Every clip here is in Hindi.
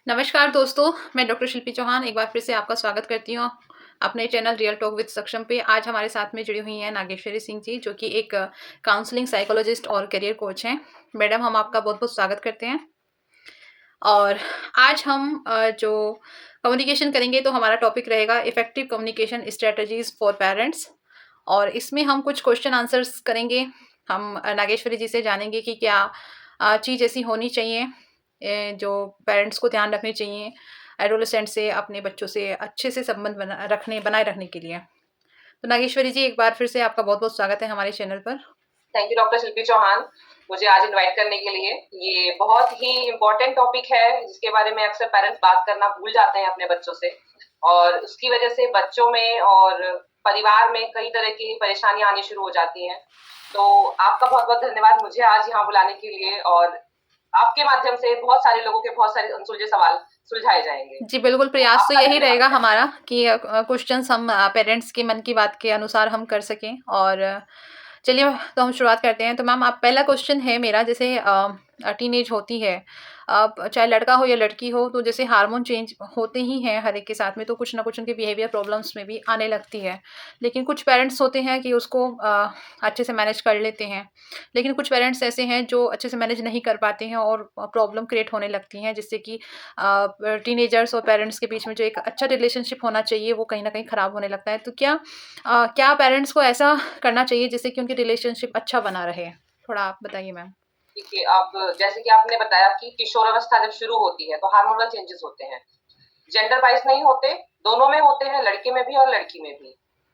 नमस्कार दोस्तों, मैं डॉक्टर शिल्पी चौहान एक बार फिर से आपका स्वागत करती हूँ अपने चैनल रियल टॉक विद सक्षम पे। आज हमारे साथ में जुड़ी हुई हैं नागेश्वरी सिंह जी, जो कि एक काउंसलिंग साइकोलॉजिस्ट और करियर कोच हैं। मैडम, हम आपका बहुत-बहुत स्वागत करते हैं। और आज हम जो कम्युनिकेशन करेंगे तो हमारा टॉपिक रहेगा effective communication strategies for parents. और इसमें हम कुछ क्वेश्चन आंसर्स करेंगे। हम नागेश्वरी जी से जानेंगे कि क्या चीज़ ऐसी होनी चाहिए जो पेरेंट्स को ध्यान रखनी चाहिए एडोलेसेंट से अपने बच्चों से अच्छे से संबंध बनाए रखने के लिए। तो नागेश्वरी जी, एक बार फिर से आपका बहुत-बहुत स्वागत है हमारे चैनल पर। थैंक यू डॉक्टर शिल्पी चौहान, मुझे आज इनवाइट करने के लिए। ये बहुत ही इम्पोर्टेंट टॉपिक है जिसके बारे में अक्सर पेरेंट्स बात करना भूल जाते हैं अपने बच्चों से, और उसकी वजह से बच्चों में और परिवार में कई तरह की परेशानियां आनी शुरू हो जाती हैं। तो आपका बहुत बहुत धन्यवाद मुझे आज यहाँ बुलाने के लिए, और आपके माध्यम से बहुत सारे लोगों के बहुत सारे अनसुलझे सवाल सुलझाए जाएंगे। जी बिल्कुल, तो प्रयास तो आपका यही धन्यवाद। रहेगा हमारा कि क्वेश्चंस हम पेरेंट्स के मन की बात के अनुसार हम कर सकें। और चलिए, तो हम शुरुआत करते हैं। तो मैम, आप पहला क्वेश्चन है मेरा, जैसे टीनेज होती है, चाहे लड़का हो या लड़की हो, तो जैसे हार्मोन चेंज होते ही हैं हर एक के साथ में, तो कुछ ना कुछ उनके बिहेवियर प्रॉब्लम्स में भी आने लगती है। लेकिन कुछ पेरेंट्स होते हैं कि उसको अच्छे से मैनेज कर लेते हैं, लेकिन कुछ पेरेंट्स ऐसे हैं जो अच्छे से मैनेज नहीं कर पाते हैं और प्रॉब्लम क्रिएट होने लगती हैं, जिससे कि टीनेजर्स और पेरेंट्स के बीच में जो एक अच्छा रिलेशनशिप होना चाहिए वो कहीं न कहीं ख़राब होने लगता है। तो क्या पेरेंट्स को ऐसा करना चाहिए जिससे कि उनकी रिलेशनशिप अच्छा बना रहे? थोड़ा आप बताइए मैम। देखिए, अब जैसे कि आपने बताया कि किशोरावस्था जब शुरू होती है तो हार्मोनल चेंजेस होते हैं। जेंडर वाइज नहीं होते, दोनों में होते हैं, लड़के में भी और लड़की में भी।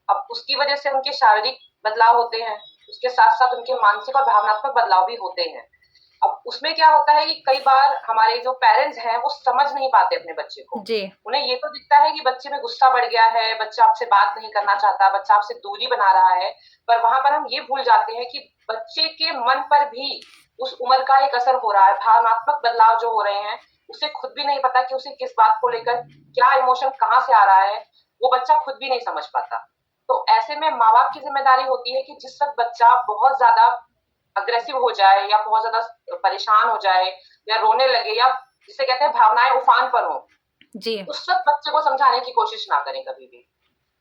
अब उसकी वजह से उनके शारीरिक बदलाव होते हैं, उसके साथ साथ उनके मानसिक और भावनात्मक बदलाव भी होते हैं। अब उसमें क्या होता है कि कई बार हमारे जो पेरेंट्स हैं वो समझ नहीं पाते अपने बच्चे को। जी। उन्हें ये तो दिखता है कि बच्चे में गुस्सा बढ़ गया है, बच्चा आपसे बात नहीं करना चाहता, बच्चा आपसे दूरी बना रहा है, पर वहां पर हम ये भूल जाते हैं कि बच्चे के मन पर भी उस उम्र का एक असर हो रहा है, भावनात्मक बदलाव जो हो रहे हैं। उसे खुद भी नहीं पता कि उसे किस बात को लेकर क्या इमोशन कहाँ से आ रहा है, वो बच्चा खुद भी नहीं समझ पाता। तो ऐसे में माँ बाप की जिम्मेदारी होती है कि जिस वक्त बच्चा बहुत ज्यादा अग्रेसिव हो जाए या बहुत ज्यादा परेशान हो जाए या रोने लगे, या जिसे कहते हैं भावनाएं उफान पर हो, जी। उस वक्त बच्चे को समझाने की कोशिश ना करें कभी भी।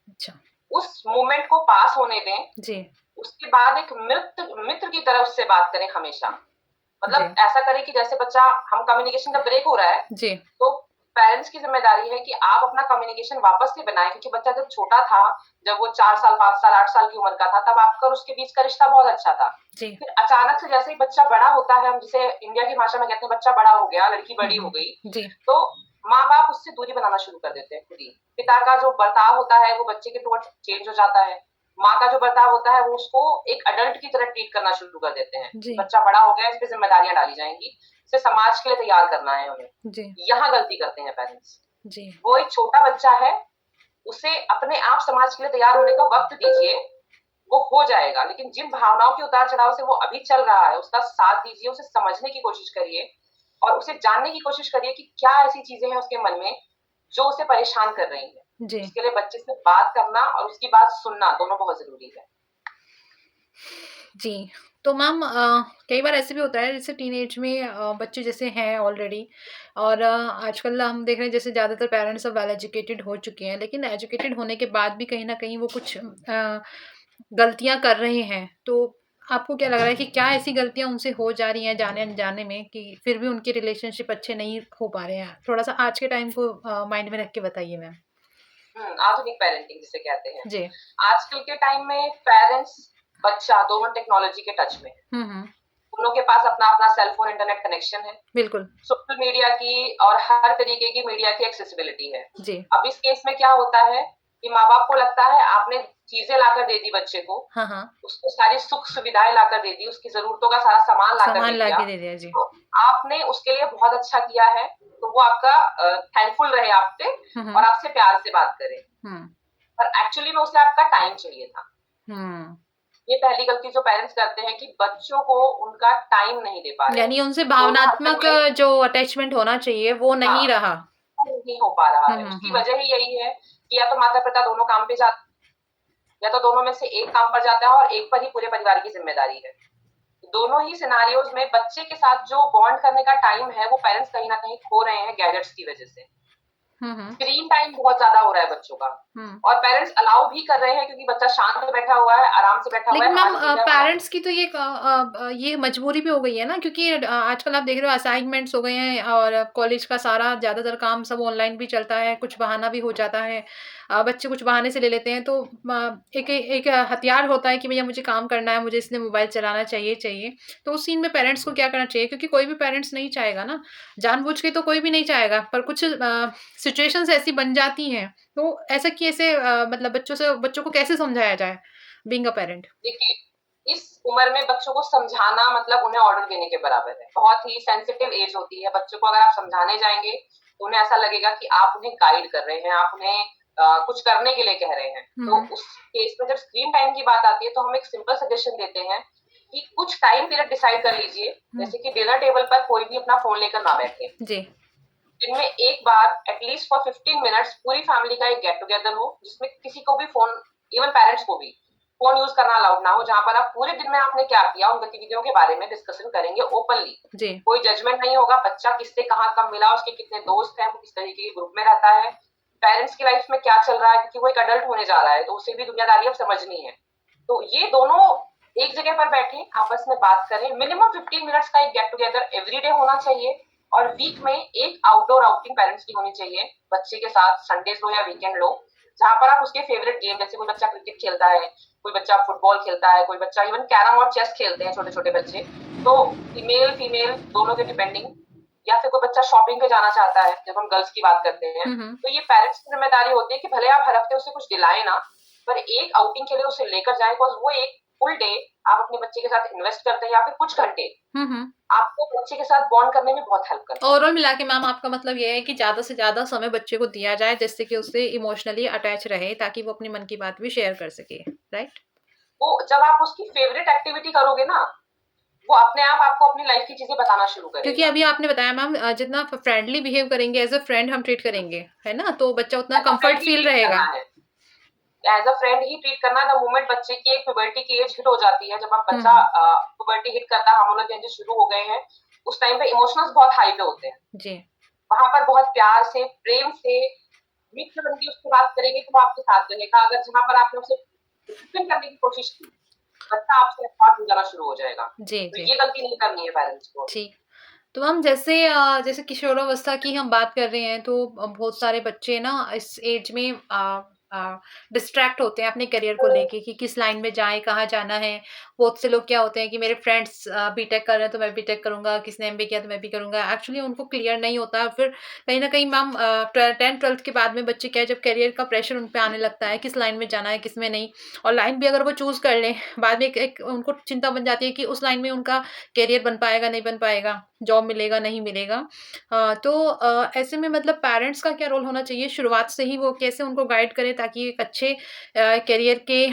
अच्छा। उस मोमेंट को पास होने दें। जी। उसके बाद एक मित्र मित्र की तरह उससे बात करें हमेशा। जी। मतलब ऐसा करें कि जैसे बच्चा, हम कम्युनिकेशन जब ब्रेक हो रहा है जी। तो पेरेंट्स की जिम्मेदारी है कि आप अपना कम्युनिकेशन वापस से बनाएं, क्योंकि बच्चा जब छोटा था, जब वो 4 साल 5 साल 8 साल की उम्र का था, तब आपका और उसके बीच का रिश्ता बहुत अच्छा था। जी। फिर अचानक से जैसे ही बच्चा बड़ा होता है, हम जिसे इंडिया की भाषा में कहते हैं बच्चा बड़ा हो गया, लड़की बड़ी हो गई, जी। तो माँ बाप उससे दूरी बनाना शुरू कर देते हैं खुद ही। पिता का जो बर्ताव होता है वो बच्चे के टुवर्ड्स चेंज हो जाता है। माँ का जो बर्ताव होता है वो उसको एक अडल्ट की तरह ट्रीट करना शुरू कर देते हैं। जी। बच्चा बड़ा हो गया, इस पे जिम्मेदारियां डाली जाएंगी, इसे समाज के लिए तैयार करना है हमें। जी। यहाँ गलती करते हैं पेरेंट्स। जी। वो एक छोटा बच्चा है, उसे अपने आप समाज के लिए तैयार होने का वक्त दीजिए, वो हो जाएगा। लेकिन जिन भावनाओं के उतार चढ़ाव से वो अभी चल रहा है उसका साथ दीजिए, उसे समझने की कोशिश करिए और उसे जानने की कोशिश करिए कि क्या ऐसी चीजें हैं उसके मन में जो उसे परेशान कर रही है। जी। उसके लिए बच्चे से बात करना और उसकी बात सुनना दोनों बहुत जरूरी है। जी। तो मैम, कई बार ऐसे भी होता है जैसे टीनेज में बच्चे जैसे हैं ऑलरेडी, और आजकल हम देख रहे हैं जैसे ज़्यादातर पेरेंट्स अब वेल एजुकेटेड हो चुके हैं, लेकिन एजुकेटेड होने के बाद भी कहीं न कहीं वो कुछ गलतियाँ कर रहे हैं। तो आपको क्या लग रहा है कि क्या ऐसी गलतियाँ उनसे हो जा रही हैं जाने-अनजाने में कि फिर भी उनके रिलेशनशिप अच्छे नहीं हो पा रहे हैं? थोड़ा-सा आज के टाइम को माइंड में रख के बताइए मैम। आधुनिक पेरेंटिंग जिसे कहते हैं। जी। आजकल के टाइम में पेरेंट्स बच्चा दोनों टेक्नोलॉजी के टच में है। हुँ, हुँ। दोनों के पास अपना अपना सेलफोन इंटरनेट कनेक्शन है, बिल्कुल। सोशल मीडिया की और हर तरीके की मीडिया की एक्सेसिबिलिटी है। जी। अब इस केस में क्या होता है कि माँ बाप को लगता है आपने चीजें लाकर दे दी बच्चे को, हाँ, हाँ। उसको सारी सुख सुविधाएं लाकर दे दी, उसकी जरूरतों का सारा सामान लाकर सामान दे ला दिया, के दे दिया। जी। तो आपने उसके लिए बहुत अच्छा किया है, तो वो आपका थैंकफुल रहे आपसे हुँ, और हुँ। आपसे प्यार से बात करे। हुँ। पर एक्चुअली में उसे आपका टाइम चाहिए था। हुँ। ये पहली गलती जो पेरेंट्स करते हैं कि बच्चों को उनका टाइम नहीं दे पा रहे हैं। यानी उनसे दोनों हस्बैंड भावनात्मक वाइफ, जो अटैचमेंट होना चाहिए वो हाँ, नहीं रहा। नहीं हो पा रहा हुँ, है। हुँ, उसकी हुँ। वजह ही यही है कि या तो माता-पिता दोनों काम पे जाते, या तो दोनों में से एक काम पर जाता है और एक पर ही पूरे परिवार की ज़िम्मेदारी है। दोनों ही सिनारियोज में बच्चे के साथ जो बॉन्ड करने का टाइम है वो पेरेंट्स कहीं ना कहीं खो रहे हैं गैजेट्स की वजह से। हम्म। स्क्रीन टाइम बहुत ज्यादा हो रहा है बच्चों का, हम्म। और पेरेंट्स अलाउ भी कर रहे हैं क्योंकि बच्चा शांत बैठा हुआ है, आराम से बैठा हुआ लेकिन है, मैम हमारी चीजें हमारा। पेरेंट्स की तो ये मजबूरी भी हो गई है ना, क्योंकि आजकल आप देख रहे हो असाइनमेंट्स हो गए हैं और कॉलेज का सारा ज़्यादातर काम सब ऑनलाइन भी चलता है, कुछ बहाना भी हो जाता है। बच्चे कुछ बहाने से ले लेते हैं, तो एक एक हथियार होता है कि भैया मुझे काम करना है, मुझे इसलिए मोबाइल चलाना चाहिए चाहिए। तो उस सीन में पेरेंट्स को क्या करना चाहिए, क्योंकि कोई भी पेरेंट्स नहीं चाहेगा ना, जानबूझ के तो कोई भी नहीं चाहेगा, पर कुछ सिचुएशंस ऐसी बन जाती हैं, तो ऐसा कि ऐसे मतलब बच्चों को कैसे समझाया जाए बीइंग अ पेरेंट। देखिए, इस उम्र में बच्चों को समझाना मतलब उन्हें ऑर्डर देने के बराबर है। बहुत ही सेंसिटिव एज होती है। बच्चों को अगर आप समझाने जाएंगे तो उन्हें ऐसा लगेगा कि आप उन्हें गाइड कर रहे हैं, आप उन्हें कुछ करने के लिए कह रहे हैं। तो हुँ, उस केस में जब स्क्रीन टाइम की बात आती है तो हम एक सिंपल सजेशन देते हैं कि कुछ टाइम पीरियड डिसाइड कर लीजिए, हुँ, जैसे कि डिनर टेबल पर कोई भी अपना फोन लेकर ना बैठे। जी, दिन में एक बार एटलीस्ट फॉर 15 मिनट्स पूरी फैमिली का एक गेट टुगेदर हो, जिसमें किसी को भी फोन, इवन पेरेंट्स को भी फोन यूज करना अलाउड ना हो, जहां पर आप पूरे दिन में आपने क्या किया उन गतिविधियों के बारे में डिस्कशन करेंगे ओपनली। जी। कोई जजमेंट नहीं होगा, बच्चा किससे कहाँ कब मिला, उसके कितने दोस्त हैं, वो किस तरीके के ग्रुप में रहता है, पेरेंट्स की लाइफ में क्या चल रहा है, क्योंकि वो एक अडल्ट होने जा रहा है तो उसे भी दुनियादारी अब समझनी है। तो ये दोनों एक जगह पर बैठे आपस में बात करें। मिनिमम 15 मिनट्स का एक गेट टुगेदर एवरीडे होना चाहिए, और वीक में एक आउटडोर आउटिंग पेरेंट्स की होनी चाहिए बच्चे के साथ, संडेज लो या वीकेंड लो, जहां पर आप उसके फेवरेट गेम, जैसे कोई बच्चा क्रिकेट खेलता है, कोई बच्चा फुटबॉल खेलता है, कोई बच्चा इवन कैरम और चेस खेलते हैं, छोटे छोटे बच्चे। तो फीमेल फीमेल दोनों के डिपेंडिंग, या फिर कोई बच्चा शॉपिंग पे जाना चाहता है, जब हम गर्ल्स की बात करते हैं, हुँ, हुँ। तो ये पेरेंट्स की जिम्मेदारी होती है कि भले आप हर हफ्ते उसे कुछ दिलाए ना, पर एक आउटिंग के लिए उसे लेकर जाए, बिकॉज वो एक फुल डे आप अपने बच्चे के साथ इन्वेस्ट करते हैं, या फिर कुछ घंटे हुँ, हुँ। आपको बच्चे के साथ बॉन्ड करने में बहुत हेल्प करता है। ओवरऑल मिला के मैम आपका मतलब ये है कि ज़्यादा से ज़्यादा समय बच्चे को दिया जाए, जिससे कि उससे इमोशनली अटैच रहे, ताकि वो अपने मन की बात भी शेयर कर सके, राइट? वो जब आप उसकी फेवरेट एक्टिविटी करोगे ना, वो अपने आप आपको अपनी लाइफ की चीजें बताना शुरू क्योंकि करेगा। अभी आपने बताया मैम जितना फ्रेंडली बिहेव करेंगे, एज़ अ फ्रेंड हम ट्रीट करेंगे, है ना? तो बच्चा उतना एज अ कम्फर्ट फ्रेंड ही फ़ील ट्रीट रहेगा। करना है, एज अ फ्रेंड ही ट्रीट करना। द मोमेंट बच्चे की एक प्यूबर्टी की एज हिट हो जाती है, जब आप हुँ, बच्चा हुँ। प्यूबर्टी हिट करता है, हार्मोनल चेंजेस शुरू हो गए हैं, उस टाइम पे इमोशंस बहुत हाई पे होते हैं। जी। वहां पर बहुत प्यार से, प्रेम से, मित्र बन के उससे बात करेंगे तो वो आपके साथ रहेगा। अगर जहां पर आपने उसे डिसिप्लिन करने की कोशिश की, बच्चा आपसे अपार्ट हो जाना शुरू हो जाएगा। जी, तो जी। ये गलती नहीं करनी है पेरेंट्स को अभी। ठीक। तो हम जैसे किशोरावस्था की हम बात कर रहे हैं, तो बहुत सारे बच्चे ना इस एज में डिस्ट्रैक्ट होते हैं अपने करियर को लेके कि किस लाइन में जाएँ, कहाँ जाना है। बहुत से लोग क्या होते हैं कि मेरे फ्रेंड्स बीटेक कर रहे हैं तो मैं बीटेक करूँगा, किसी ने एमबीए किया तो मैं भी करूँगा। एक्चुअली उनको क्लियर नहीं होता है। फिर कहीं न कहीं मैम 10th-12th के बाद में बच्चे क्या है, जब करियर का प्रेशर उन पे आने लगता है, किस लाइन में जाना है, किस में नहीं, और लाइन भी अगर वो चूज़ कर लें, बाद में एक एक उनको चिंता बन जाती है कि उस लाइन में उनका करियर बन पाएगा, नहीं बन पाएगा, जॉब मिलेगा, नहीं मिलेगा। तो ऐसे में मतलब पेरेंट्स का क्या रोल होना चाहिए शुरुआत से ही, वो कैसे उनको गाइड करें ताकि एक अच्छे करियर के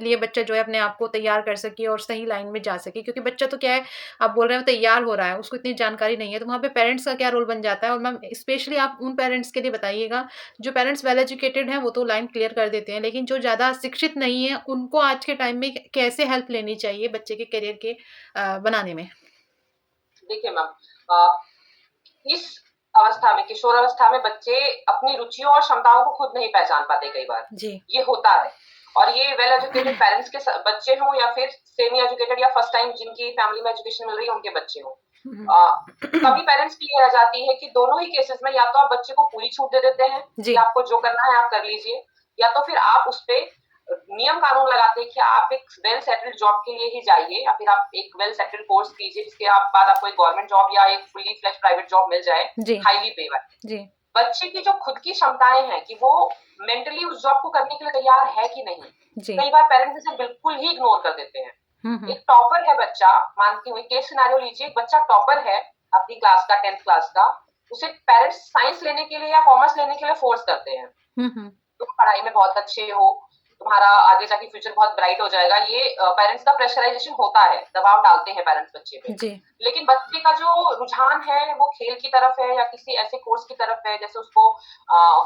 लिए बच्चा जो है अपने आप को तैयार कर सके और सही लाइन में जा सके? क्योंकि बच्चा तो क्या है, आप बोल रहे हो तैयार हो रहा है, उसको इतनी जानकारी नहीं है, तो वहाँ पे पेरेंट्स का क्या रोल बन जाता है? और मैम स्पेशली आप उन पेरेंट्स के लिए बताइएगा, जो पेरेंट्स वेल एजुकेटेड हैं, वो तो लाइन क्लियर कर देते हैं, लेकिन जो ज़्यादा शिक्षित नहीं है, उनको आज के टाइम में कैसे हेल्प लेनी चाहिए बच्चे के करियर के बनाने में? देखिए मैम, इस अवस्था में, किशोर अवस्था में, बच्चे अपनी रुचियों और क्षमताओं को खुद नहीं पहचान पाते कई बार। जी। ये होता है, और ये वेल एजुकेटेड पेरेंट्स के बच्चे हों, या फिर सेमी एजुकेटेड या फर्स्ट टाइम जिनकी फैमिली में एजुकेशन मिल रही है उनके बच्चे हों। हुँ, कभी पेरेंट्स की ये रह जाती है कि दोनों ही केसेस में या तो आप बच्चे को पूरी छूट दे देते हैं कि जी। आपको जो करना है आप कर लीजिए, या तो फिर आप उस पे नियम कानून लगाते हैं कि आप एक वेल सेटल्ड जॉब के लिए ही जाइए, या फिर आप एक वेल सेटल्ड कोर्स कीजिए जिसके बाद आपको एक गवर्नमेंट जॉब या एक फुल्ली फ्लेज प्राइवेट जॉब मिल जाए, जी। हाईली पे वाली। जी। बच्चे की जो खुद की क्षमताएं हैं कि वो मेंटली उस जॉब को करने के लिए तैयार है कि नहीं, जी। कई बार पेरेंट्स इसे बिल्कुल ही इग्नोर कर देते हैं। हुँ, हुँ। एक टॉपर है बच्चा, मानती हूँ, केस सिनेरियो लीजिए, एक बच्चा टॉपर है अपनी क्लास का, 10th क्लास का, उसे पेरेंट्स साइंस लेने के लिए या कॉमर्स लेने के लिए फोर्स करते हैं। हुँ, हुँ। तुम पढ़ाई में बहुत अच्छे हो, तुम्हारा आगे जाके फ्यूचर बहुत ब्राइट हो जाएगा, ये पेरेंट्स का प्रेशराइजेशन होता है, दबाव डालते हैं पेरेंट्स बच्चे पे। जी। लेकिन बच्चे का जो रुझान है वो खेल की तरफ है, या किसी ऐसे कोर्स की तरफ है, जैसे उसको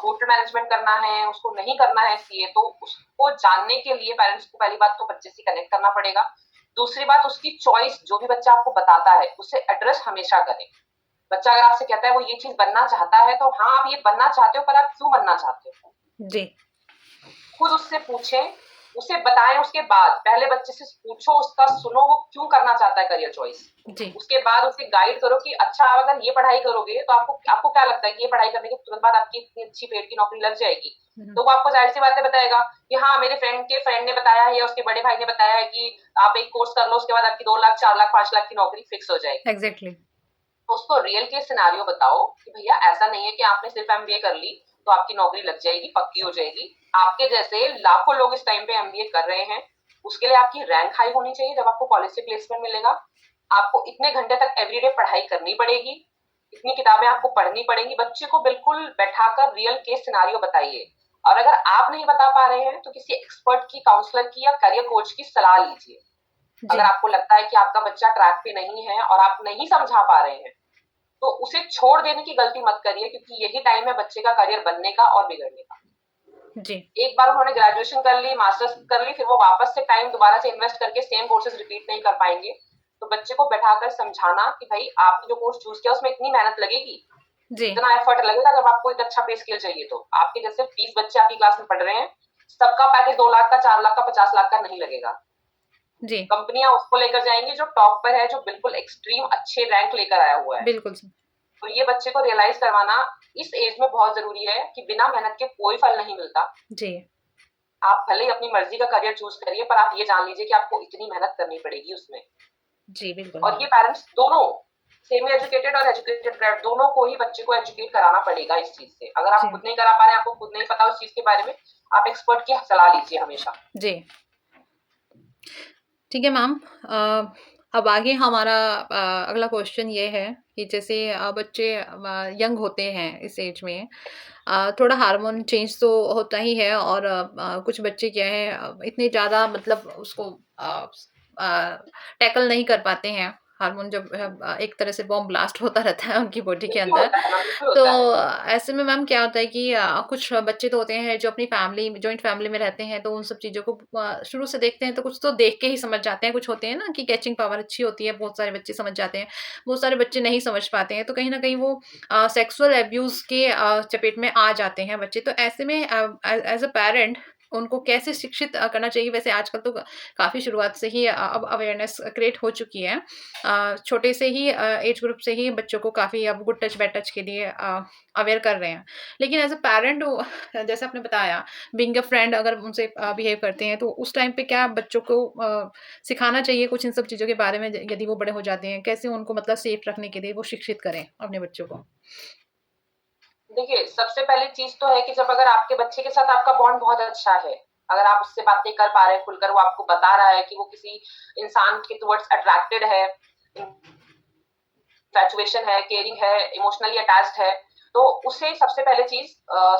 होटल मैनेजमेंट करना है, उसको नहीं करना है सीए, तो उसको जानने के लिए पेरेंट्स को पहली बात तो बच्चे से कनेक्ट करना पड़ेगा। दूसरी बात, उसकी चॉइस जो भी बच्चा आपको बताता है उसे एड्रेस हमेशा करें। बच्चा अगर आपसे कहता है वो ये चीज बनना चाहता है, तो हाँ आप ये बनना चाहते हो, पर आप क्यों बनना चाहते हो, जी। खुद उससे पूछें, उसे बताएं। उसके बाद पहले बच्चे से पूछो, उसका सुनो, वो क्यों करना चाहता है करियर चॉइस। जी। उसके बाद उसे गाइड करो कि अच्छा आप अगर ये पढ़ाई करोगे तो आपको आपको क्या लगता है कि ये पढ़ाई करने के तुरंत बाद आपकी इतनी अच्छी पेड की नौकरी लग जाएगी। तो वो आपको जाहिर सी बात है बताएगा कि हाँ मेरे फ्रेंड ने बताया है, या उसके बड़े भाई ने बताया है कि आप एक कोर्स कर लो, उसके बाद आपकी 2 लाख 4 लाख 5 लाख की नौकरी फिक्स हो जाएगी। एग्जैक्टली। तो उसको रियल केस सिनेरियो बताओ कि भैया ऐसा नहीं है कि आपने सिर्फ एमबीए कर ली तो आपकी नौकरी लग जाएगी, पक्की हो जाएगी। आपके जैसे लाखों लोग इस टाइम पे एमबीए कर रहे हैं, उसके लिए आपकी रैंक हाई होनी चाहिए। जब आपको कॉलेज से प्लेसमेंट मिलेगा, आपको इतने घंटे तक एवरीडे पढ़ाई करनी पड़ेगी, इतनी किताबें आपको पढ़नी पड़ेंगी। बच्चे को बिल्कुल बैठाकर रियल केस सिनेरियो बताइए। और अगर आप नहीं बता पा रहे हैं तो किसी एक्सपर्ट की, काउंसलर की या करियर कोच की सलाह लीजिए। अगर आपको लगता है कि आपका बच्चा ट्रैक पे नहीं है और आप नहीं समझा पा रहे हैं, तो उसे छोड़ देने की गलती मत करिए, क्योंकि यही टाइम है बच्चे का करियर बनने का और बिगड़ने का। जी। एक बार उन्होंने ग्रेजुएशन कर ली, मास्टर्स कर ली, फिर वो वापस से टाइम दोबारा से इन्वेस्ट करके सेम कोर्सेज रिपीट नहीं कर पाएंगे। तो बच्चे को बैठाकर समझाना कि भाई आपने जो कोर्स चूज किया उसमें इतनी मेहनत लगेगी, इतना एफर्ट लगेगा। जब आपको एक अच्छा पे स्केल चाहिए, तो आपके जैसे 20 बच्चे आपकी क्लास में पढ़ रहे हैं, सबका पैकेज 2 लाख का, 4 लाख का, 50 लाख का नहीं लगेगा। जी। कंपनियां उसको लेकर जाएंगी जो टॉप पर है, जो बिल्कुल एक्सट्रीम अच्छे रैंक लेकर आया हुआ है। बिल्कुल। तो ये बच्चे को रियलाइज करवाना इस एज में बहुत जरूरी है कि बिना मेहनत के कोई फल नहीं मिलता। जी। आप भले ही अपनी मर्जी का करियर चूज करिए, पर आप ये जान लीजिए कि आपको इतनी मेहनत करनी पड़ेगी उसमें। जी बिल्कुल। और ये पेरेंट्स दोनों, सेमी एजुकेटेड और एजुकेटेड, दोनों को ही बच्चे को एजुकेट कराना पड़ेगा इस चीज से। अगर आप खुद नहीं करा पा रहे हैं, आपको खुद नहीं पता उस चीज के बारे में, आप एक्सपर्ट की सलाह लीजिए हमेशा। जी। ठीक है मैम। अब आगे हमारा अगला क्वेश्चन ये है कि जैसे बच्चे यंग होते हैं इस एज में, थोड़ा हार्मोन चेंज तो होता ही है, और कुछ बच्चे क्या है इतने ज़्यादा मतलब उसको टैकल नहीं कर पाते हैं। हार्मोन जब एक तरह से बॉम्ब ब्लास्ट होता रहता है उनकी बॉडी के अंदर। होता है ना, बिल्कुल तो होता है। ऐसे में मैम क्या होता है कि कुछ बच्चे तो होते हैं जो अपनी फैमिली, जॉइंट फैमिली में रहते हैं, तो उन सब चीज़ों को शुरू से देखते हैं, तो कुछ तो देख के ही समझ जाते हैं। कुछ होते हैं ना कि कैचिंग पावर अच्छी होती है, बहुत सारे बच्चे समझ जाते हैं, बहुत सारे बच्चे नहीं समझ पाते हैं। तो कहीं न कहीं वो सेक्सुअल अब्यूज़ के चपेट में आ जाते हैं बच्चे। तो ऐसे में एज़ अ पैरेंट उनको कैसे शिक्षित करना चाहिए? वैसे आजकल तो काफ़ी शुरुआत से ही अब अवेयरनेस क्रिएट हो चुकी है। छोटे से ही एज ग्रुप से ही बच्चों को काफ़ी अब गुड टच, बैड टच के लिए अवेयर कर रहे हैं। लेकिन एज़ अ पैरेंट जैसे आपने बताया, बीइंग अ फ्रेंड अगर उनसे बिहेव करते हैं, तो उस टाइम पे क्या बच्चों को सिखाना चाहिए कुछ इन सब चीज़ों के बारे में, यदि वो बड़े हो जाते हैं? कैसे उनको मतलब सेफ रखने के लिए वो शिक्षित करें अपने बच्चों को? देखिए, सबसे पहली चीज तो है कि जब अगर आपके बच्चे के साथ आपका बॉन्ड बहुत अच्छा है, अगर आप उससे बातें कर पा रहे हैं खुलकर, वो आपको बता रहा है कि वो किसी इंसान के टुवर्ड्स अट्रैक्टेड है, इन्फैचुएशन है, केयरिंग है, इमोशनली अटैच्ड है, तो उसे सबसे पहले चीज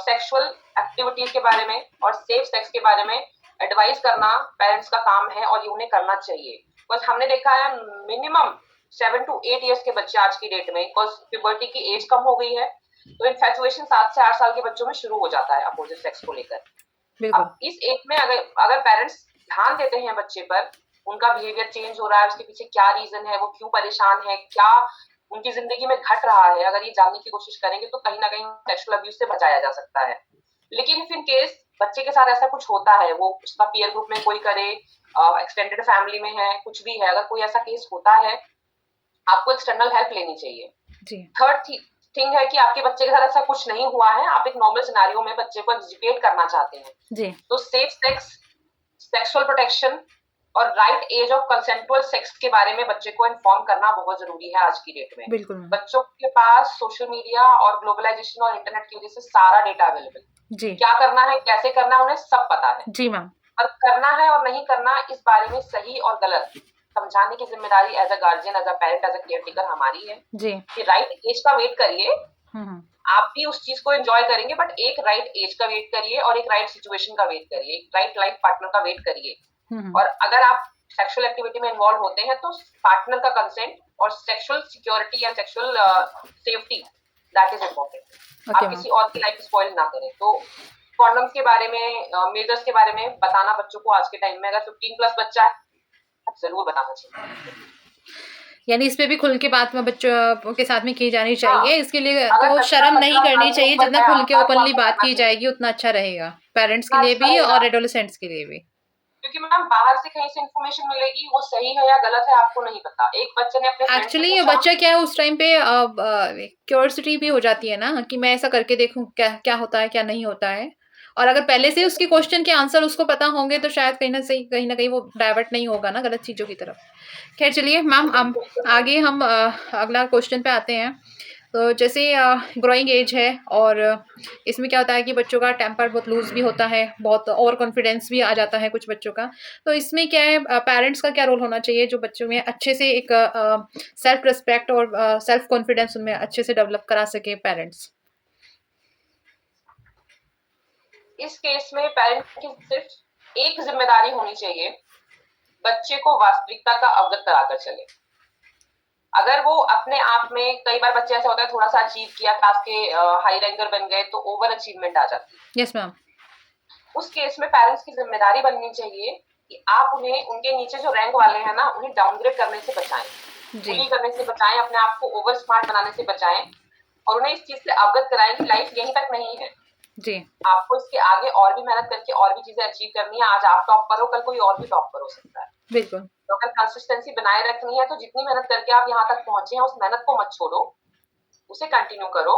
सेक्सुअल एक्टिविटीज के बारे में और सेफ सेक्स के बारे में एडवाइस करना पेरेंट्स का काम है, और ये उन्हें करना चाहिए। बस हमने देखा है मिनिमम 7 to 8 ईयर्स के बच्चे आज की डेट में, बिकॉज प्यूबर्टी की एज कम हो गई है, तो इन्फैचुएशन 7 से 8 साल के बच्चों में शुरू हो जाता है अपोजिट सेक्स को लेकर। बिल्कुल। अब इस एज में अगर अगर पेरेंट्स ध्यान देते हैं बच्चे पर, उनका बिहेवियर चेंज हो रहा है, उसके पीछे क्या रीजन है, वो क्यों परेशान है, क्या उनकी जिंदगी में घट रहा है, अगर ये जानने की कोशिश करेंगे तो कहीं ना कहीं सेक्सुअल अब्यूज से बचाया जा सकता है। लेकिन इफ इन केस बच्चे के साथ ऐसा कुछ होता है, वो उसका पीयर ग्रुप में कोई करे, एक्सटेंडेड फैमिली में है, कुछ भी है, अगर कोई ऐसा केस होता है, आपको एक्सटर्नल हेल्प लेनी चाहिए। थर्ड थिंग है कि आपके बच्चे के साथ ऐसा कुछ नहीं हुआ है, आप एक नॉर्मल सिनेरियो में बच्चे को एजुकेट करना चाहते हैं, तो सेफ सेक्स, सेक्सुअल प्रोटेक्शन और राइट एज ऑफ कंसेंटुअल सेक्स के बारे में बच्चे को इन्फॉर्म करना बहुत जरूरी है आज की डेट में। बिल्कुल। बच्चों के पास सोशल मीडिया और ग्लोबलाइजेशन और इंटरनेट की वजह से सारा डेटा अवेलेबल, क्या करना है, कैसे करना है, उन्हें सब पता है। जी मैम। और करना है और नहीं करना, इस बारे में सही और गलत समझाने की जिम्मेदारी as a guardian, as a parent, as a caretaker हमारी है। जी। कि राइट एज का वेट करिए, आप भी उस चीज को एंजॉय करेंगे, बट एक राइट एज का वेट करिए और एक राइट सिचुएशन का वेट करिए, एक राइट लाइफ पार्टनर का वेट करिए। और अगर आप सेक्सुअल एक्टिविटी में इन्वॉल्व होते हैं, तो पार्टनर का कंसेंट और सेक्सुअल सिक्योरिटी या sexual safety, that is important. आप किसी और की लाइफ स्पॉइल ना करें। तो कॉन्डम्स के बारे में, मेजर्स के बारे में बताना बच्चों को आज के टाइम में, अगर 15 प्लस बच्चा ज़रूर बताना चाहिए। यानी इस पे भी खुल के बात में बच्चों के साथ में की जानी हाँ, चाहिए। इसके लिए अगर तो बच्चा शर्म नहीं मतलब करनी हद से चाहिए, ऊपर जितना है खुल के आपका तो ओपनली आपको बात करना की चाहिए, जाएगी उतना अच्छा रहेगा, पेरेंट्स के इतना लिए अच्छा भी रहेगा। और एडोलेसेंट्स के लिए भी। क्योंकि मैम बाहर से कहीं से इन्फॉर्मेशन मिलेगी, वो सही है या गलत है आपको नहीं पता। एक बच्चे ने अपने फ्रेंड से एक्चुअली पूछा। बच्चा क्या है उस टाइम पे क्यूरियोसिटी भी हो जाती है ना कि मैं ऐसा करके देखूं क्या क्या होता है क्या नहीं होता है। और अगर पहले से उसके क्वेश्चन के आंसर उसको पता होंगे तो शायद कहीं ना कहीं वो डाइवर्ट नहीं होगा ना गलत चीज़ों की तरफ। खैर चलिए मैम, बिल्कुल, हम बिल्कुल नहीं। आगे हम अगला क्वेश्चन पे आते हैं। तो जैसे ग्रोइंग एज है और इसमें क्या होता है कि बच्चों का टेम्पर बहुत लूज भी होता है, बहुत ओवर कॉन्फिडेंस भी आ जाता है कुछ बच्चों का। तो इसमें क्या है, पेरेंट्स का क्या रोल होना चाहिए जो बच्चों में अच्छे से एक सेल्फ रिस्पेक्ट और सेल्फ कॉन्फिडेंस उनमें अच्छे से डेवलप करा सके पेरेंट्स। इस केस में पेरेंट्स की सिर्फ एक जिम्मेदारी होनी चाहिए, बच्चे को वास्तविकता का अवगत कराकर चले। अगर वो अपने आप में, कई बार बच्चे ऐसा होता है थोड़ा सा अचीव किया, क्लास के हाई रैंकर बन गए तो ओवर अचीवमेंट आ जाती है। Yes ma'am. उस केस में पेरेंट्स की जिम्मेदारी बननी चाहिए कि आप उन्हें, उनके नीचे जो रैंक वाले हैं ना, उन्हें डाउनग्रेड करने से बचाएं, जी बुली करने से बचाएं, अपने आप को ओवर स्मार्ट बनाने से बचाएं, और उन्हें इस चीज से अवगत कराएं कि लाइफ यहीं तक नहीं है, जी आपको इसके आगे और भी मेहनत करके और भी चीजें अचीव करनी है। आज आप टॉप पर हो, कल कोई और भी टॉप पर हो सकता है। बिल्कुल। तो अगर कंसिस्टेंसी बनाए रखनी है तो जितनी मेहनत करके आप यहाँ तक पहुंचे हैं, उस मेहनत को मत छोड़ो, उसे कंटिन्यू करो,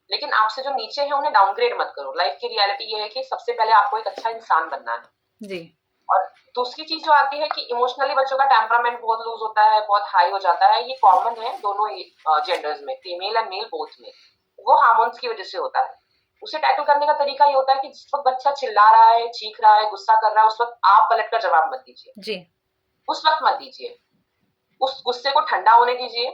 लेकिन आपसे जो नीचे है उन्हें डाउनग्रेड मत करो। लाइफ की रियलिटी ये है कि सबसे पहले आपको एक अच्छा इंसान बनना है। जी और दूसरी चीज जो आती है कि इमोशनली बच्चों का टेम्परामेंट बहुत लूज होता है, बहुत हाई हो जाता है। ये कॉमन है दोनों जेंडर्स में, फीमेल एंड मेल बोथ में। वो हार्मोन्स की वजह से होता है। उसे टैकल करने का तरीका ये होता है कि जिस वक्त बच्चा चिल्ला रहा है, चीख रहा है, गुस्सा कर रहा है, उस वक्त आप पलट कर जवाब मत दीजिए, जी उस वक्त मत दीजिए। उस गुस्से को ठंडा होने दीजिए,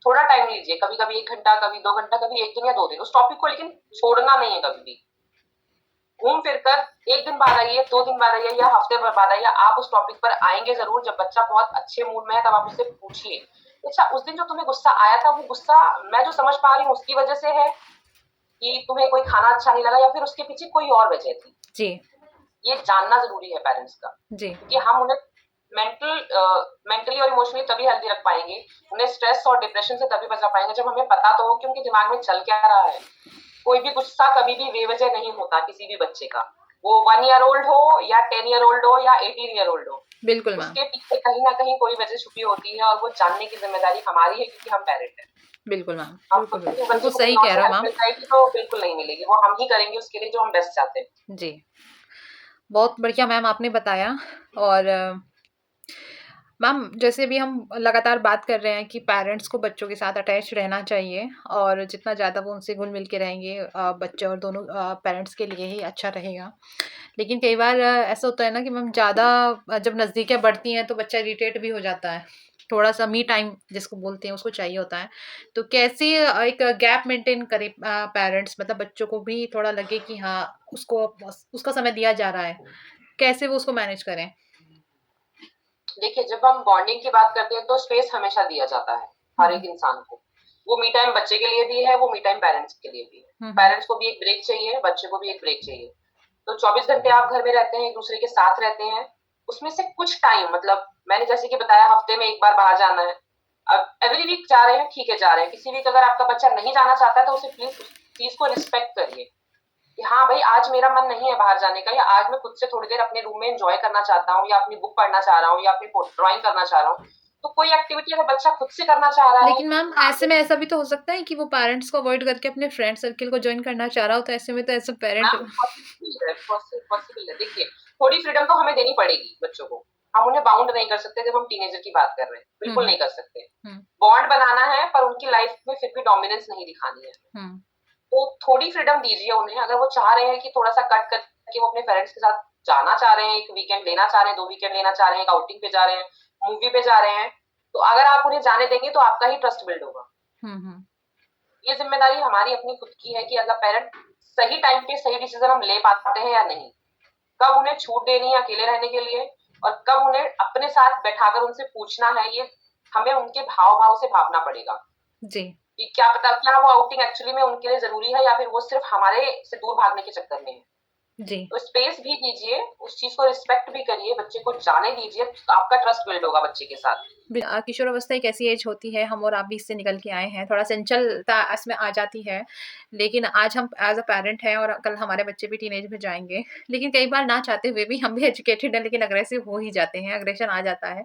थोड़ा टाइम लीजिए, कभी कभी 1 घंटा, कभी 2 घंटा, कभी 1 दिन या 2 दिन, उस टॉपिक को लेकिन छोड़ना नहीं है कभी भी। घूम फिर कर 1 दिन बाद आइए, 2 दिन बाद आइए, या हफ्ते भर बाद आइए, आप उस टॉपिक पर आएंगे जरूर। जब बच्चा बहुत अच्छे मूड में है तब आप उससे पूछिए, अच्छा उस दिन जो तुम्हें गुस्सा आया था, वो गुस्सा मैं जो समझ पा रही हूँ उसकी वजह से है, कि तुम्हें कोई खाना अच्छा नहीं लगा, या फिर उसके पीछे कोई और वजह थी। जी ये जानना जरूरी है पेरेंट्स का, जी क्योंकि हम उन्हें मेंटली और इमोशनली तभी हेल्दी रख पाएंगे, उन्हें स्ट्रेस और डिप्रेशन से तभी बचा पाएंगे जब हमें पता तो हो कि उनके दिमाग में चल क्या रहा है। कोई भी गुस्सा कभी भी बेवजह नहीं होता किसी भी बच्चे का, वो 1 ईयर ओल्ड हो या 10 ईयर ओल्ड हो या 18 ईयर ओल्ड हो, बिल्कुल मैम। उसके पीछे कहीं ना कहीं कोई वजह छुपी होती है, और वो जानने की जिम्मेदारी हमारी है, क्योंकि हम पेरेंट हैं। बिल्कुल मैम। हम बिल्कुल सोचते हैं बिल्कुल बच्चे बिल्कुल को सही कहीं और कह से रहे हो हेल्प मैम। मिल जाएगी, तो बिल्कुल नहीं मिलेगी, वो हम ही करेंगे उसके लिए जो हम बेस्ट चाहते हैं। जी बहुत बढ़िया मैम आपने बताया। और मैम जैसे भी हम लगातार बात कर रहे हैं कि पेरेंट्स को बच्चों के साथ अटैच रहना चाहिए और जितना ज़्यादा वो उनसे घुल मिल के रहेंगे बच्चे और दोनों पेरेंट्स के लिए ही अच्छा रहेगा। लेकिन कई बार ऐसा होता है ना कि मैम ज़्यादा जब नज़दीकियाँ बढ़ती हैं तो बच्चा इरिटेट भी हो जाता है। थोड़ा सा मी टाइम जिसको बोलते हैं उसको चाहिए होता है। तो कैसे एक गैप मेंटेन करें पेरेंट्स, मतलब बच्चों को भी थोड़ा लगे कि हाँ उसको उसका समय दिया जा रहा है, कैसे वो उसको मैनेज करें? देखिए, जब हम बॉन्डिंग की बात करते हैं तो स्पेस हमेशा दिया जाता है हर एक हम्म इंसान को। वो मी टाइम बच्चे के लिए भी है, वो मी टाइम पेरेंट्स के लिए भी है। हम्म पेरेंट्स को भी एक ब्रेक चाहिए, बच्चे को भी एक ब्रेक चाहिए। तो 24 घंटे आप घर में रहते हैं, एक दूसरे के साथ रहते हैं, उसमें से कुछ टाइम, मतलब मैंने जैसे कि बताया हफ्ते में 1 बार बाहर जाना है। अब एवरी वीक जा रहे हैं, ठीक है जा रहे हैं। किसी वीक अगर आपका बच्चा नहीं जाना चाहता है तो उसे प्लीज उस चीज को रिस्पेक्ट करिए, कि हाँ भाई आज मेरा मन नहीं है बाहर जाने का, या आज मैं खुद से थोड़ी देर अपने रूम में एंजॉय करना चाहता हूँ, या अपनी बुक पढ़ना चाह रहा हूँ, या अपनी ड्राइंग करना चाह रहा हूँ। तो कोई एक्टिविटी अगर बच्चा खुद से करना चाह रहा है, लेकिन मैम हाँ ऐसे में ऐसा भी तो हो सकता है कि वो पेरेंट्स को अवॉइड करके अपने फ्रेंड सर्किल को ज्वाइन करना चाह रहा हो, तो ऐसे में तो ऐसा पेरेंट। मैम पॉसिबल है, पॉसिबल है। देखिए, थोड़ी फ्रीडम तो हमें देनी पड़ेगी बच्चों को, हम उन्हें बाउंड नहीं कर सकते। जब हम टीनेजर की बात कर रहे हैं बिल्कुल हम्म नहीं कर सकते। हम्म बॉन्ड बनाना है, पर उनकी लाइफ में फिर भी डोमिनेंस नहीं दिखानी है। हम्म तो थोड़ी फ्रीडम दीजिए उन्हें। अगर वो चाह रहे हैं कि थोड़ा सा कट करके वो अपने पेरेंट्स के साथ जाना चाह रहे हैं, एक वीकेंड लेना चाह रहे हैं, 2 वीकेंड लेना चाह रहे हैं, एक आउटिंग पे जा रहे हैं, मूवी पे जा रहे हैं, तो अगर आप उन्हें जाने देंगे तो आपका ही ट्रस्ट बिल्ड होगा। हम्म। ये जिम्मेदारी हमारी अपनी खुद की है कि एज अ पेरेंट सही टाइम पे सही डिसीजन हम ले पाते हैं या नहीं, कब उन्हें छूट देनी है अकेले रहने के लिए, और कब उन्हें अपने साथ बैठाकर उनसे पूछना है। ये हमें उनके भाव भाव से भापना पड़ेगा, जी कि क्या पता क्या वो आउटिंग एक्चुअली में उनके लिए जरूरी है, या फिर वो सिर्फ हमारे से दूर भागने के चक्कर में है। जी। तो स्पेस भी दीजिए, उस चीज को रिस्पेक्ट भी करिए, बच्चे को जाने दीजिए, तो आपका ट्रस्ट बिल्ड होगा बच्चे के साथ। किशोरावस्था एक ऐसी एज होती है, हम और आप भी इससे निकल के आए हैं, थोड़ा चंचलता इसमें आ जाती है। लेकिन आज हम एज़ अ पैरेंट हैं और कल हमारे बच्चे भी टीनेज में जाएँगे। लेकिन कई बार ना चाहते हुए भी हम भी एजुकेटेड हैं लेकिन अग्रेसिव हो ही जाते हैं, अग्रेशन आ जाता है।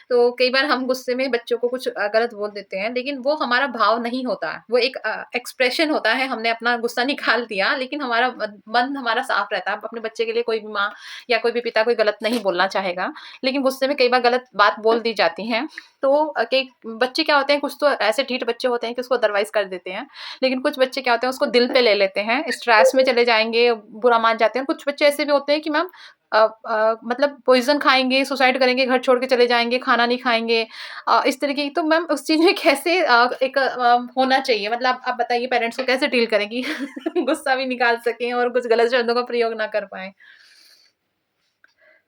तो कई बार हम गुस्से में बच्चों को कुछ गलत बोल देते हैं, लेकिन वो हमारा भाव नहीं होता है, वो एक एक्सप्रेशन होता है, हमने अपना गुस्सा निकाल दिया, लेकिन हमारा मन हमारा साफ रहता है। अपने बच्चे के लिए कोई भी माँ या कोई भी पिता कोई गलत नहीं बोलना चाहेगा, लेकिन गुस्से में कई बार गलत बात बोल दी जाती है। तो कई बच्चे क्या होते हैं, कुछ तो ऐसे ढीठ बच्चे होते हैं कि उसको अदरवाइज़ कर देते हैं, लेकिन कुछ बच्चे क्या होते हैं, उसको दिल पे ले लेते हैं, स्ट्रेस में चले जाएँगे, बुरा मान जाते हैं। कुछ बच्चे ऐसे भी होते हैं कि मैम मतलब पॉइज़न खाएँगे, सुसाइड करेंगे, घर छोड़ के चले जाएँगे, खाना नहीं खाएँगे। इस तरीके की तो मैम उस चीज़ में कैसे एक होना चाहिए? मतलब आप बताइए पेरेंट्स को कैसे डील करें कि गुस्सा भी निकाल सकें और कुछ गलत शब्दों का प्रयोग ना कर पाएँ?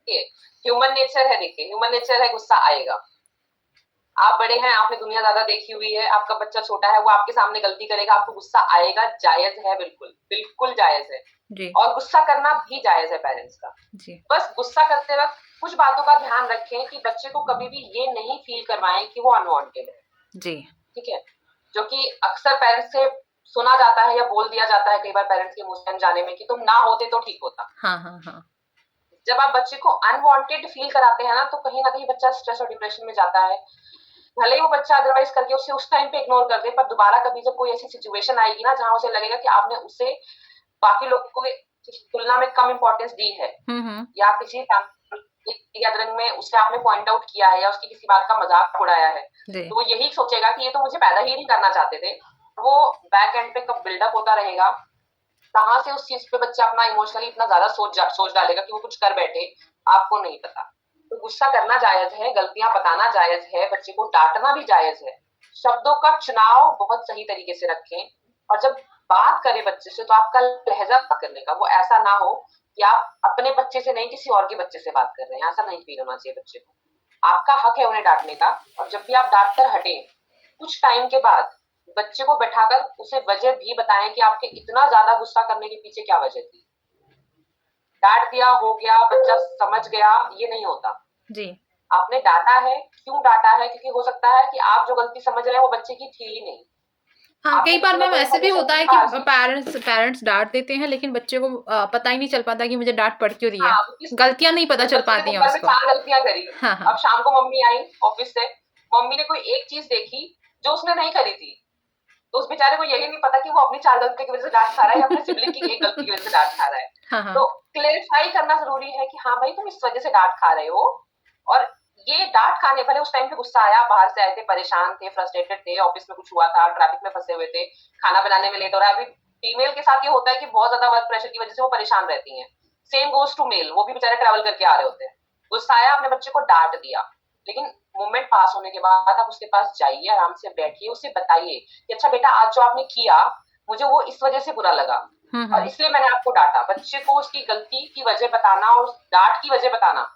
ह्यूमन नेचर है, देखिए ह्यूमन नेचर है, गुस्सा आएगा। आप बड़े हैं, आपने दुनिया ज्यादा देखी हुई है, आपका बच्चा छोटा है, वो आपके सामने गलती करेगा, आपको गुस्सा आएगा, जायज है, बिल्कुल बिल्कुल जायज है। जी, और गुस्सा करना भी जायज है पेरेंट्स का। जी, बस गुस्सा करते वक्त कुछ बातों का ध्यान रखें कि बच्चे को कभी भी ये नहीं फील करवाएं कि वो अनवांटेड है। जी। ठीक है, जो कि अक्सर पेरेंट्स से सुना जाता है या बोल दिया जाता है कई बार पेरेंट्स के मुंह से अनजाने में कि तुम ना होते तो ठीक होता। हाँ, हाँ, हाँ। जब आप बच्चे को अनवांटेड फील कराते हैं ना, तो कहीं ना कहीं बच्चा स्ट्रेस और डिप्रेशन में जाता है। भले ही वो बच्चा अदरवाइज करके उसे उस टाइम पे इग्नोर कर दे, पर दोबारा कभी जब कोई ऐसी सिचुएशन आएगी ना जहां उसे लगेगा कि आपने उसे बाकी लोगों की तुलना में कम इंपॉर्टेंस दी है, हुँ, हुँ। या किसी गैदरिंग में उसे आपने पॉइंट आउट किया है या उसकी किसी बात का मजाक उड़ाया है, जी। तो वो यही सोचेगा कि ये तो मुझे पैदा ही नहीं करना चाहते थे। वो बैक एंड पे कब बिल्डअप होता रहेगा, कहाँ से उस चीज पे बच्चा अपना इमोशनली इतना ज्यादा सोच डालेगा कि वो कुछ कर बैठे, आपको नहीं पता। तो गुस्सा करना जायज है, गलतियां बताना जायज है, बच्चे को डांटना भी जायज है। शब्दों का चुनाव बहुत सही तरीके से रखें, और जब बात करें बच्चे से तो आपका लहजा करने का वो ऐसा ना हो कि आप अपने बच्चे से नहीं किसी और के बच्चे से बात कर रहे हैं। ऐसा नहीं फील होना चाहिए बच्चे को। आपका हक है उन्हें डांटने का, और जब भी आप डांट कर हटे, कुछ टाइम के बाद बच्चे को बैठाकर उसे वजह भी बताएं कि आपके इतना ज्यादा गुस्सा करने के पीछे क्या वजह थी। डांट दिया हो गया, बच्चा समझ गया, ये नहीं होता। जी। आपने डांटा है, क्यों डांटा है? क्योंकि हो सकता है कि आप जो गलती समझ रहे हैं वो बच्चे की थी ही नहीं। हाँ, कई आपने बार किसी ने मैम कोई ऐसे भी सजेशन होता है कि दिया कि पेरेंट्स डाँट देते हैं लेकिन बच्चे को पता ही नहीं चल पाता कि मुझे डाँट पड़ क्यों रही है। हाँ, किस गलतियाँ नहीं पता उस चल बच्चे ने पाती दिन हैं भर में उसको। 4 गलतियां करी। हाँ, हाँ। अब शाम को मम्मी आई ऑफिस से, मम्मी ने कोई एक चीज देखी जो उसने नहीं करी थी, तो उस बेचारे को यही नहीं पता कि वो अपनी 4 गलती की वजह से डांट खा रहा है या अपने सिबलिंग की एक गलती की वजह से डांट खा रहा है। हाँ, तो हाँ। क्लेरिफाई करना जरूरी है कि हाँ भाई तुम इस वजह से डांट खा रहे हो। और ये डांट खाने, भले उस टाइम पे गुस्सा आया, बाहर से आए थे, परेशान थे, फ्रस्ट्रेटेड थे, ऑफिस में कुछ हुआ था, ट्रैफिक में फंसे हुए थे, खाना बनाने में लेट हो रहा है। अभी फीमेल के साथ ये होता है कि बहुत ज्यादा वर्क प्रेशर की वजह से वो परेशान रहती हैं। सेम गोज टू मेल, वो भी बेचारे ट्रैवल करके आ रहे होते हैं। गुस्सा आया, अपने बच्चे को डांट दिया, लेकिन मूवमेंट पास होने के बाद आप उसके पास जाइए, आराम से बैठिए, उसे बताइए कि अच्छा बेटा आज जो आपने किया मुझे वो इस वजह से बुरा लगा हुँ, और हुँ। इसलिए मैंने आपको डांटा। बच्चे को उसकी गलती की वजह बताना और उस डांट की वजह बताना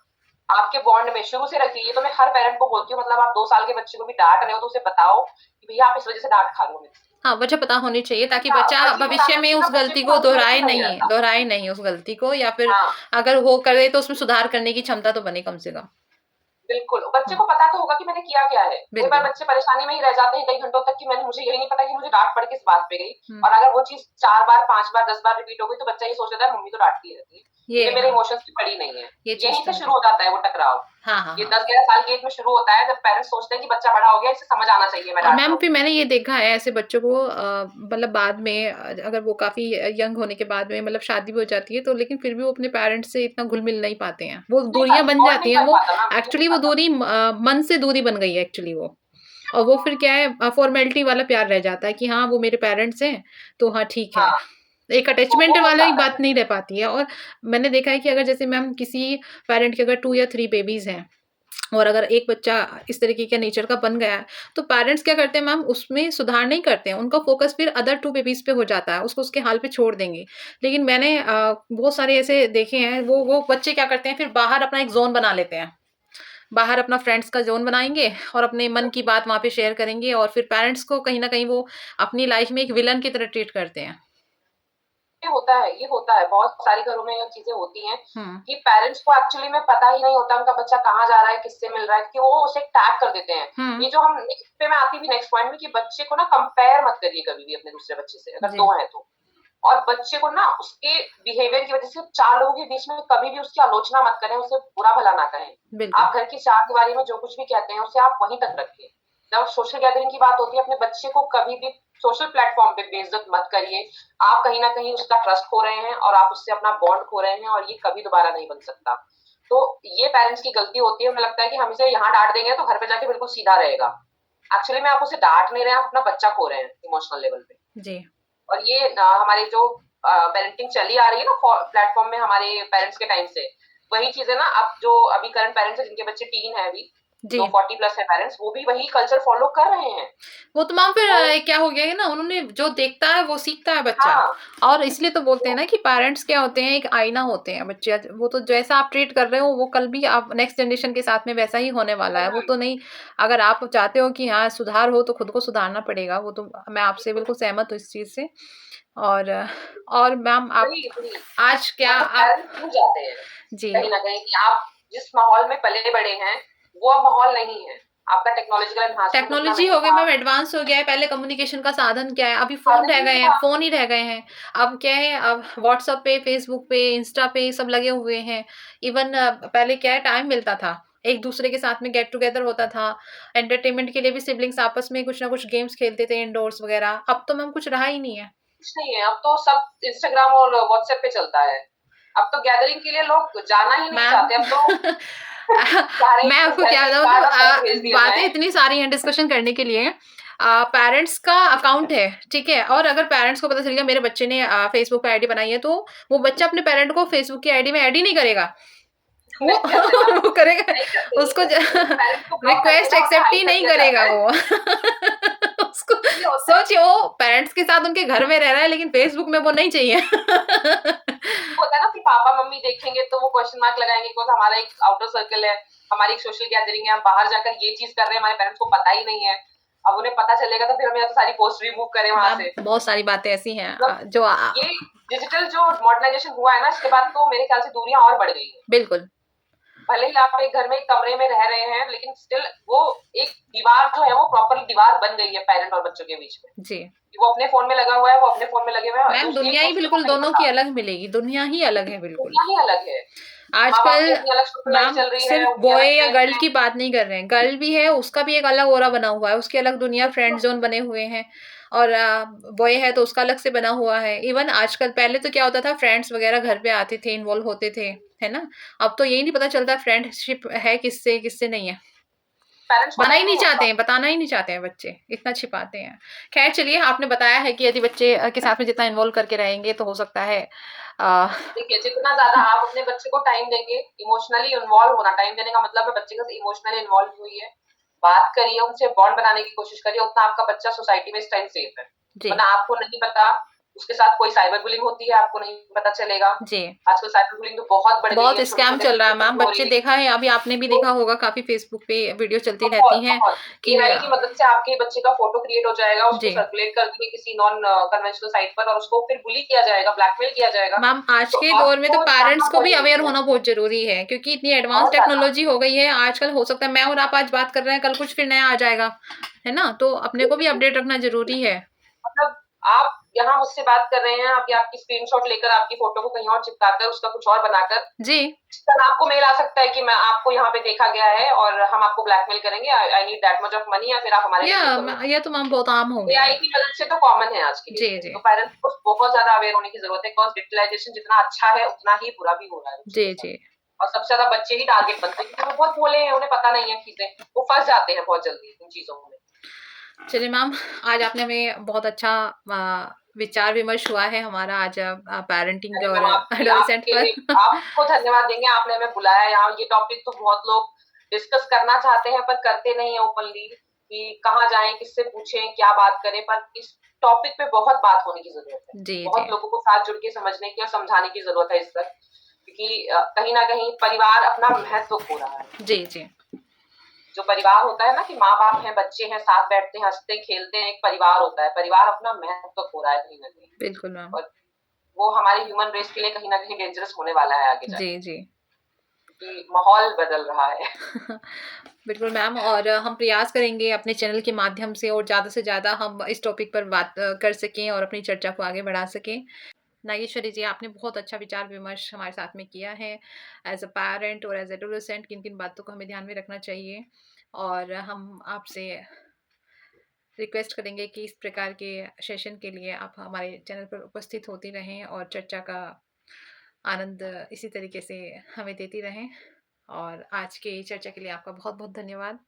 आपके बॉन्ड में शुरू से रखिए। ये तो मैं हर पेरेंट को बोलती हूँ, मतलब आप 2 साल के बच्चे को भी डांट रहे हो तो उसे बताओ कि भैया आप इस वजह से डांट खा रहे हो मेरे से। हाँ, वजह पता होनी चाहिए ताकि हाँ, बच्चा वजह भविष्य बताना में से ना उस बच्चे गलती को को कंफ्यूजन नहीं रहता। दोहराए नहीं उस गलती को या फिर हाँ, अगर वो करे तो उसमें सुधार करने की क्षमता तो बने कम से कम। बिल्कुल, बच्चे हुँ, को पता तो होगा कि मैंने किया क्या है। कई बार बिल्कुल। बच्चे परेशानी में ही रह जाते हैं कई घंटों तक कि मुझे यही नहीं पता कि मुझे डाँट पड़ किस बात पे गई। हुँ, और अगर वो चीज़ 4 बार, 5 बार, 10 बार रिपीट हो गई तो बच्चा ये सोच लेता है मम्मी तो डाँटती रहती है। ये मेरे हाँ, इमोशंस की पड़ी नहीं है। ये चीज़ यहीं तो से है। शुरू हो जाता है वो टकराव। हाँ, हाँ, ये हाँ। 10-11 साल की एज में शुरू होता है जब पेरेंट्स सोचते हैं कि बच्चा बड़ा हो गया, इसे समझ आना चाहिए मैं और डाँट रहा मैम हूँ। फिर मैंने ये देखा है ऐसे बच्चों को मतलब बाद में अगर वो काफ़ी यंग होने के बाद में मतलब शादी भी हो जाती है तो लेकिन फिर भी वो अपने पेरेंट्स से इतना घुल-मिल नहीं पाते हैं। वो नहीं दूरियाँ पाते, बन बॉन्ड नहीं जाती हैं, बन वो पाता ना, मिल नहीं एक्चुअली वो पाता। दूरी मन से दूरी बन गई है एक्चुअली वो। और वो फिर क्या है फॉर्मेलिटी वाला प्यार रह जाता है कि हाँ, वो मेरे पेरेंट्स हैं, तो हाँ ठीक है। हाँ, एक अटैचमेंट वो हो वाली जाता है। बात नहीं रह पाती है और मैंने देखा है कि अगर जैसे मैम किसी पेरेंट के अगर 2 या 3 बेबीज़ हैं और अगर एक बच्चा इस तरीके का नेचर का बन गया है, तो पेरेंट्स क्या करते हैं मैम उसमें सुधार नहीं करते हैं, उनका फ़ोकस फिर अदर 2 बेबीज़ पे हो जाता है, उसको उसके हाल पे छोड़ देंगे। लेकिन मैंने बहुत सारे ऐसे देखे हैं, वो बच्चे क्या करते हैं फिर बाहर अपना एक ज़ोन बना लेते हैं। बाहर अपना फ्रेंड्स का ज़ोन बनाएँगे और अपने मन की बात वहाँ पे शेयर करेंगे और फिर पेरेंट्स को कहीं न कहीं वो अपनी लाइफ़ में एक विलेन की तरह ट्रीट करते हैं। ये होता है, बहुत सारे घरों में ये चीजें होती हैं हम्म। कि पेरेंट्स को एक्चुअली में पता ही नहीं होता उनका बच्चा कहाँ जा रहा है, किससे मिल रहा है, कि वो उसे टैग कर देते हैं। ये जो हम इस पे मैं आती भी नेक्स्ट पॉइंट में कि बच्चे को ना कंपेयर मत करिए कभी भी अपने दूसरे बच्चे से, अगर जी। 2 हैं तो। और बच्चे को ना उसके बिहेवियर की वजह से 4 लोगों के बीच में कभी भी उसकी आलोचना मत करें, उसे बुरा भला ना कहें। बिल्कुल। आप घर की 4 दीवारी में जो कुछ भी कहते हैं उसे आप वहीं तक रखिए। जब सोशल गैदरिंग की बात होती है, अपने बच्चे को कभी भी सोशल प्लेटफॉर्म पे बेइज्जत मत करिए। आप कहीं ना कहीं उसका ट्रस्ट खो रहे हैं और आप उससे अपना बॉन्ड खो रहे हैं, और ये कभी दोबारा नहीं बन सकता। तो ये पेरेंट्स की गलती होती है। उन्हें लगता है कि हम इसे यहाँ डांट देंगे तो घर पे जाके बिल्कुल सीधा रहेगा। एक्चुअली में आप उसे डांट नहीं रहे हैं, आप अपना बच्चा खो रहे हैं इमोशनल लेवल पे। जी। और ये हमारे जो पेरेंटिंग चली आ रही है ना प्लेटफॉर्म में हमारे पेरेंट्स के टाइम से, वही चीजें ना अब जो अभी करंट पेरेंट्स है जिनके बच्चे टीन है अभी, जी। जो 40 प्लस है पेरेंट्स, वो भी वही कल्चर फॉलो कर रहे हैं। वो तो मैम फिर तो क्या हो गया है ना, उन्होंने जो देखता है वो सीखता है बच्चा। हाँ, और इसलिए तो बोलते हैं ना कि पेरेंट्स क्या होते हैं, एक आईना होते हैं बच्चे। वो तो जैसा आप ट्रीट कर रहे हो वो कल भी आप नेक्स्ट जनरेशन के साथ में वैसा ही होने वाला है। वो तो नहीं, अगर आप चाहते हो कि हाँ सुधार हो तो खुद को सुधारना पड़ेगा। वो तो मैं आपसे बिल्कुल सहमत हूँ इस चीज से। और और मैम आप वही वही आज क्या मतलब आप पेरेंट्स भूल जाते हैं जी। कहीं ना कहीं कि आप जिस माहौल में पले बड़े हैं वो अब माहौल नहीं है। आपका टेक्नोलॉजिकल एनहांसमेंट उतना टेक्नोलॉजी नहीं हो गई था, मैम, एडवांस हो गया है। पहले कम्युनिकेशन का साधन क्या है, अभी फोन साधन रह ही गए नहीं हैं, था। फोन ही रह गए हैं। अब क्या है, अब व्हाट्सएप पे, फेसबुक पे, इंस्टा पे सब लगे हुए हैं। इवन पहले क्या है, टाइम मिलता था, एक दूसरे के साथ में गेट टुगेदर होता था। एंटरटेनमेंट के लिए भी सिबलिंग्स आपस में कुछ ना कुछ गेम्स खेलते थे इंडोर्स वगैरह। अब तो मैम कुछ रहा ही नहीं है। कुछ नहीं है, अब तो सब इंस्टाग्राम और व्हाट्सएप पे चलता है। अब तो गैदरिंग के लिए लोग जाना ही नहीं मैम चाहते, अब तो चाह रहे हैं मैं कि बस आपको घर क्या पे एक बताऊँ, कार्ड और फोटो भेज तो दिया बातें जाए। इतनी सारी हैं डिस्कशन करने के लिए। पेरेंट्स का अकाउंट है, ठीक है, और अगर पेरेंट्स को पता चल गया मेरे बच्चे ने फेसबुक पे आईडी बनाई है, तो वो बच्चा अपने पेरेंट को फेसबुक की आईडी में ऐड ही नहीं करेगा। वो नहीं करेगा, वो करेगा नहीं करते, नहीं उसको करते, पेरेंट्स को ब्लॉक कर रिक्वेस्ट देगा और एक्सेप्ट ही हाइड कर नहीं दिया करेगा जाता है। वो उसको ये होता है, सोचिए, वो पेरेंट्स के साथ उनके घर में रह रहा है लेकिन फेसबुक में वो नहीं चाहिए होता है ना कि पापा मम्मी देखेंगे तो वो क्वेश्चन मार्क लगाएंगे, बिकॉज हमारा एक आउटर सर्कल है, हमारी एक सोशल गैदरिंग है, हम बाहर जाकर ये चीज कर रहे हैं, हमारे पेरेंट्स को पता ही नहीं है। अब उन्हें पता चलेगा तो फिर हमें या तो सारी पोस्ट रिमूव करें वहां मैम से। बहुत सारी बातें ऐसी हैं मतलब जो ये डिजिटल जो मॉडर्नाइजेशन हुआ है ना, इसके बाद तो मेरे ख्याल से दूरियां और बढ़ गई हैं। बिल्कुल। भले ही आप एक घर में एक कमरे में रह रहे हैं, लेकिन स्टिल वो एक दीवार जो है वो प्रॉपरली दीवार बन गई है पेरेंट और बच्चों के बीच में। जी। वो अपने फोन में लगा हुआ है, वो अपने फोन में लगे हुए हैं, मैम एक दुनिया ही दूसरे को बिल्कुल नहीं दोनों की पता। अलग मिलेगी, दुनिया ही अलग है बिल्कुल। दुनिया ही अलग है। माँ बाप की आजकल अपनी अलग सोशल लाइफ मैम चल रही है, सिर्फ उनकी बॉय अलग या फ्रेंड्स गर्ल हैं। की बात नहीं कर रहे हैं, गर्ल भी है, उसका भी एक अलग ओरा बना हुआ है, उसकी अलग दुनिया, फ्रेंड जोन बने हुए हैं। और बॉय है तो उसका अलग से बना हुआ है। इवन आजकल, पहले तो क्या होता था, फ्रेंड्स वगैरह घर पे आते थे, इन्वॉल्व होते थे, है ना। अब तो यही नहीं पता चलता फ्रेंडशिप है किससे किससे नहीं है। पेरेंट्स को बना पता ही ही नहीं नहीं चाहते होता। हैं, बताना ही नहीं चाहते हैं बच्चे, इतना छिपाते हैं। खैर चलिए, आपने बताया है कि यदि बच्चे के साथ में जितना इन्वॉल्व करके रहेंगे तो हो सकता है आ, देखिए, जितना ज्यादा आप अपने बच्चे को टाइम देंगे, इमोशनली इन्वॉल्व होना, टाइम देने का मतलब है बच्चे के साथ इमोशनली इन्वॉल्व हुई है, बात करिए, उनसे बॉन्ड बनाने की कोशिश करिए, उतना आपका बच्चा सोसाइटी में इस टाइम सेफ है। जी। वरना आपको नहीं पता उसके साथ कोई साइबर बुलिंग होती है, आपको नहीं पता चलेगा। जी। आजकल साइबर बुलिंग तो बहुत बढ़ गई बहुत है, छोटे स्कैम छोटे चल रहा बच्चों है के मैम, साथ हो बच्चे रही है। देखा है, अभी आपने भी तो देखा होगा, काफी फेसबुक पे वीडियो चलती बहुत रहती हैं बहुत कि एआई की मदद से आपके बच्चे का फोटो क्रिएट हो जाएगा, उसको जी। सर्कुलेट कर देंगे किसी नॉन कन्वेंशनल साइट पर, और उसको फिर बुली किया जाएगा, ब्लैकमेल किया जाएगा। मैम आज तो के दौर में तो आपको पेरेंट्स जानना को बहुत भी अवेयर जरूरी है, होना बहुत जरूरी है, क्योंकि इतनी एडवांस बहुत ज्यादा। टेक्नोलॉजी हो गई है आजकल। हो सकता है मैं और आप आज बात कर रहे हैं, कल कुछ फिर नया आ जाएगा, है ना, तो अपने को भी अपडेट रखना जरूरी है। मतलब आप यहाँ मुझसे बात कर रहे हैं, आप या आपकी स्क्रीनशॉट लेकर आपकी फोटो को कहीं और चिपकाकर उसका कुछ और बनाकर, जी। कल आपको मेल आ सकता है कि मैं आपको यहाँ पे देखा गया है और हम आपको ब्लैकमेल करेंगे, I need that much of money, या फिर आप हमारे लिए ये करो। ये तो मैम बहुत आम हो गया एआई है। की मदद से तो कॉमन है आज की जी। डेट में, जी। तो पेरेंट्स को बहुत ज्यादा अवेयर होने की जरूरत है, बिकॉज डिजिटलाइजेशन जितना अच्छा है उतना ही बुरा भी हो रहा है बच्चों जी। के साथ। जी। और सबसे ज्यादा बच्चे ही टारगेट बनते हैं, क्योंकि वो बहुत भोले हैं, उन्हें पता नहीं है चीजें, वो फंस जाते हैं बहुत जल्दी इन चीजों में। चलिए मैम, आज आपने हमें बहुत अच्छा विचार विमर्श हुआ है हमारा आज पेरेंटिंग अरे और मैम, आपकी एडोलेसेंट आपके लिए पर आपको धन्यवाद देंगे, आपने हमें बुलाया यहाँ। ये टॉपिक तो बहुत लोग डिस्कस करना चाहते हैं पर करते नहीं है ओपनली, कि कहाँ जाएं, किससे पूछें, क्या बात करें, पर इस टॉपिक पे बहुत बात होने की जरूरत है। जी। जी। बहुत लोगों को साथ जुड़ के समझने की और समझाने की जरूरत है इस पर, क्योंकि कहीं ना कहीं परिवार अपना महत्व खो रहा है। जी। जी। जो परिवार होता है ना, कि माँ बाप हैं, बच्चे हैं, साथ बैठते हैं, हंसते खेलते हैं, एक परिवार होता है, परिवार अपना महत्व खो रहा है कहीं ना कहीं। बिल्कुल मैम। और वो हमारी ह्यूमन रेस के लिए कहीं न कहीं डेंजरस होने वाला है आगे जी, जाके, जी। कि माहौल बदल रहा है। बिल्कुल मैम और हम प्रयास करेंगे अपने चैनल के माध्यम से और ज़्यादा से ज़्यादा हम इस टॉपिक पर बात कर सकें और अपनी चर्चा को आगे बढ़ा सकें। नागेश्वरी जी, आपने बहुत अच्छा विचार-विमर्श हमारे साथ में किया है, एज़ अ पैरेंट और एज़ एडोलेसेंट किन-किन बातों को हमें ध्यान में रखना चाहिए और हम आपसे रिक्वेस्ट करेंगे कि इस प्रकार के सेशन के लिए आप हमारे चैनल पर उपस्थित होती रहें और चर्चा का आनंद इसी तरीके से हमें देती रहें और आज की चर्चा के लिए आपका बहुत-बहुत धन्यवाद।